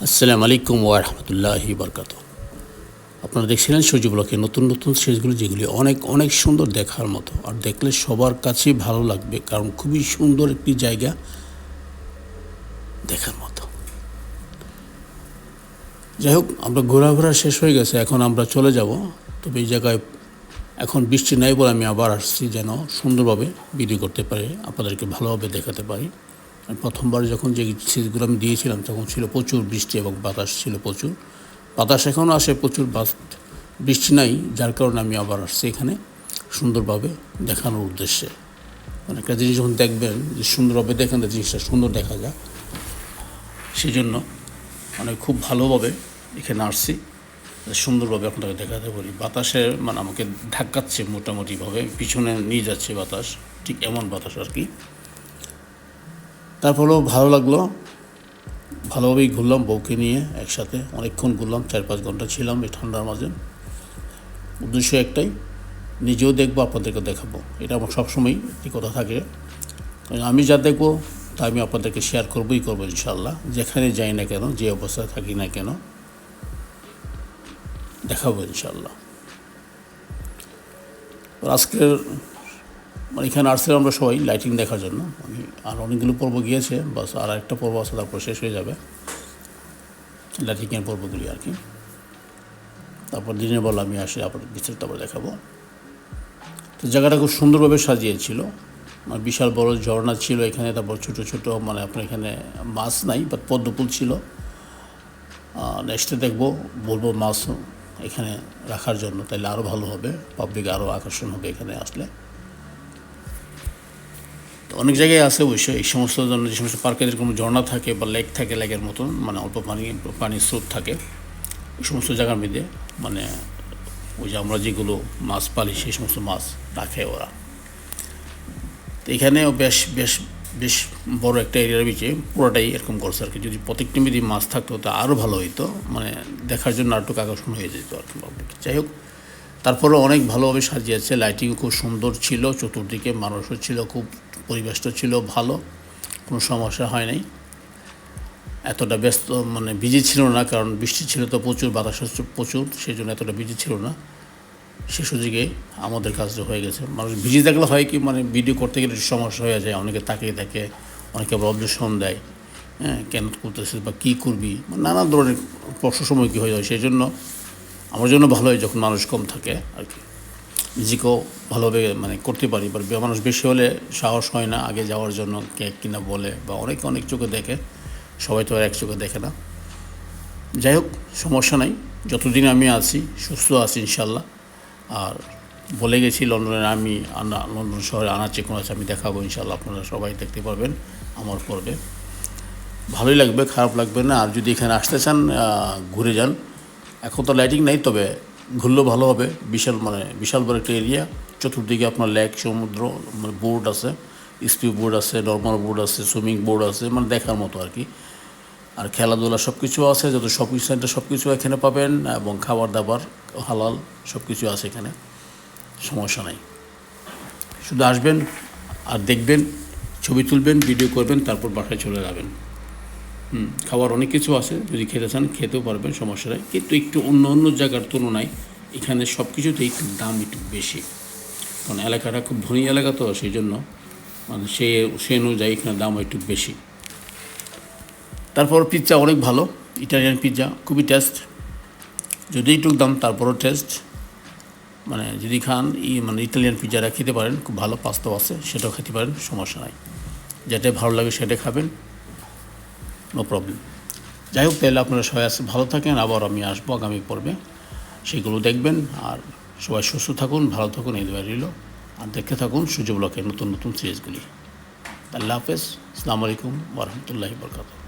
আসসালামু আলাইকুম ওয়া রাহমাতুল্লাহি বারাকাতু। আপনারা দেখছিলেন সূর্য ব্লকের নতুন নতুন সিরিজগুলো, যেগুলি অনেক অনেক সুন্দর দেখার মতো, আর দেখলে সবার কাছেই ভালো লাগবে, কারণ খুবই সুন্দর একটি জায়গা দেখার মতো। যাই হোক, আমরা ঘোরাঘোরা শেষ হয়ে গেছে, এখন আমরা চলে যাব। তবে এই জায়গায় এখন বৃষ্টি নাই বলে আমি আবার আসছি, যেন সুন্দরভাবে ভিডিও করতে পারি, আপনাদেরকে ভালোভাবে দেখাতে পারি। প্রথমবার যখন যে সিরিজগুলো আমি দিয়েছিলাম তখন ছিল প্রচুর বৃষ্টি এবং বাতাস ছিল প্রচুর। বাতাস এখনও আসে প্রচুর, বৃষ্টি নাই, যার কারণে আমি আবার আসছি এখানে সুন্দরভাবে দেখানোর উদ্দেশ্যে। একটা জিনিস যখন দেখবেন যে সুন্দরভাবে দেখেন, জিনিসটা সুন্দর দেখা যায়, সেই জন্য খুব ভালোভাবে এখানে আসছি, সুন্দরভাবে আপনাকে দেখাতে পারি। বাতাসে আমাকে ধাক্কাচ্ছে মোটামুটিভাবে, পিছনে নিয়ে যাচ্ছে বাতাস, ঠিক এমন বাতাস আর কি। তারপরেও ভালো লাগলো, ভালোভাবেই ঘুরলাম বউকে নিয়ে একসাথে, অনেকক্ষণ ঘুরলাম, 4-5 ঘন্টা ছিলাম এই ঠান্ডার মাঝে। উদ্দেশ্য একটাই, নিজেও দেখবো, আপনাদেরকে দেখাবো, এটা আমার সবসময় একটি কথা থাকে। আমি যা দেখবো তা আমি আপনাদেরকে শেয়ার করবোই করবো ইনশাআল্লাহ। যেখানে যাই না কেন, যে অবস্থায় থাকি না কেন, দেখাবো ইনশাআল্লাহ। আজকের এখানে আসছিলাম আমরা সবাই লাইটিং দেখার জন্য। আমি আর অনেকগুলো পর্ব গিয়েছে, বাস আর একটা পর্ব আছে, তারপর শেষ হয়ে যাবে লাইটিংয়ের পর্বগুলি আর কি। তারপর দিনের বেলা আমি আসি, আবার বিস্তারিত আবার দেখাবো। তো জায়গাটা খুব সুন্দরভাবে সাজিয়েছিল, বিশাল বড় ঝর্ণা ছিল এখানে। তারপর ছোটো ছোটো আপনার এখানে মাছ নাই, বাট পদ্মফুল ছিল। নেক্সটে বলবো মাছ এখানে রাখার জন্য, তাহলে আরও ভালো হবে, পাবলিক আরও আকর্ষণ হবে এখানে আসলে। তো অনেক জায়গায় আছে অবশ্যই এই সমস্ত জন্য, যে সমস্ত পার্কে যেরকম ঝর্ণা থাকে বা লেক থাকে, লেকের মতন অল্প পানির স্রোত থাকে, ওই সমস্ত জায়গার মধ্যে ওই যে আমরা যেগুলো মাছ পালি সেই সমস্ত মাছ রাখে ওরা। তো এখানেও বেশ বেশ বেশ বড় একটা এরিয়ার বিচে পুরোটাই এরকম করছে আর কি। যদি প্রত্যেকটি মিদি মাছ থাকতো তা আরও ভালো হইতো, দেখার জন্য আরেকটু আকর্ষণ হয়ে যেত আর কি পাবলিক। যাই হোক, তারপরে অনেক ভালোভাবে সাজিয়েছে, লাইটিং খুব সুন্দর ছিল, চতুর্দিকে মানুষও ছিল, খুব পরিবেশটা ছিল ভালো, কোনো সমস্যা হয় নাই। এতটা ব্যস্ত বিজি ছিল না, কারণ বৃষ্টি ছিল তো প্রচুর, বাতাস হচ্ছে প্রচুর, সেই জন্য এতটা বিজি ছিল না। সে সুযোগে আমাদের কাজটা হয়ে গেছে। মানুষ বিজি থাকলে হয় কি, ভিডিও করতে গেলে সমস্যা হয়ে যায়, অনেকে তাকিয়ে থাকে, অনেকে আবার অবজেকশন দেয়, কেন করতেছিস বা কী করবি, নানা ধরনের প্রশ্ন সময় কী হয়ে যায়। সেই জন্য আমার জন্য ভালো হয় যখন মানুষ কম থাকে আর কি, নিজেকেও ভালোভাবে করতে পারি। বা মানুষ বেশি হলে সাহস হয় না আগে যাওয়ার জন্য, কে কিনা বলে, বা অনেকে অনেক চোখে দেখে, সবাই তো আর এক চোখে দেখে না। যাই হোক, সমস্যা নাই, যতদিন আমি আছি সুস্থ আছি ইনশাল্লাহ। আর বলে গেছি লন্ডনের আমি লন্ডন শহরে আনাচে কোন আছে আমি দেখাবো ইনশাল্লাহ, আপনারা সবাই দেখতে পারবেন আমার পর্বে। ভালোই লাগবে, খারাপ লাগবে না। আর যদি এখানে আসতে চান, ঘুরে যান। এখন তো লাইটিং নাই, তবে ঘুরলেও ভালো হবে। বিশাল বড় একটা এরিয়া, চতুর্দিকে আপনার লেক, সমুদ্র, বোর্ড আছে, স্পিড বোর্ড আছে, নর্মাল বোর্ড আছে, সুইমিং বোর্ড আছে, দেখার মতো আর কি। আর খেলাধুলা সব কিছু আছে, যত শপিং সেন্টার সব কিছু এখানে পাবেন, এবং খাবার দাবার হালাল সব কিছু আছে এখানে, সমস্যা নাই। শুধু আসবেন আর দেখবেন, ছবি তুলবেন, ভিডিও করবেন, তারপর বাসায় চলে যাবেন। খাবার অনেক কিছু আছে, যদি খেতে চান খেতেও পারবেন, সমস্যা নেই। কিন্তু একটু অন্য অন্য জায়গার তুলনায় এখানে সব কিছুতে একটু দাম একটু বেশি, কারণ এলাকাটা খুব ধনী এলাকা, তো সেই জন্য সে অনুযায়ী এখানে দাম একটু বেশি। তারপর পিৎজা অনেক ভালো, ইটালিয়ান পিৎজা খুবই টেস্ট, যদি একটু দাম তারপরও টেস্ট। যদি খান ইটালিয়ান পিৎজাটা খেতে পারেন, খুব ভালো। পাস্তাও আছে, সেটাও খেতে পারেন, সমস্যা নাই। যেটাই ভালো লাগে সেটাই খাবেন, নো প্রবলেম। যাই হোক, তাহলে আপনারা সবাই ভালো থাকেন, আবার আমি আসবো আগামী পর্বে, সেগুলো দেখবেন। আর সবাই সুস্থ থাকুন, ভালো থাকুন, এই দোয়া রইল। আর দেখতে থাকুন সূর্য ব্লকের নতুন নতুন সিরিজগুলি। আল্লাহ হাফেজ, আসসালামু আলাইকুম ওয়া রাহমাতুল্লাহি ওয়া বারাকাতুহু।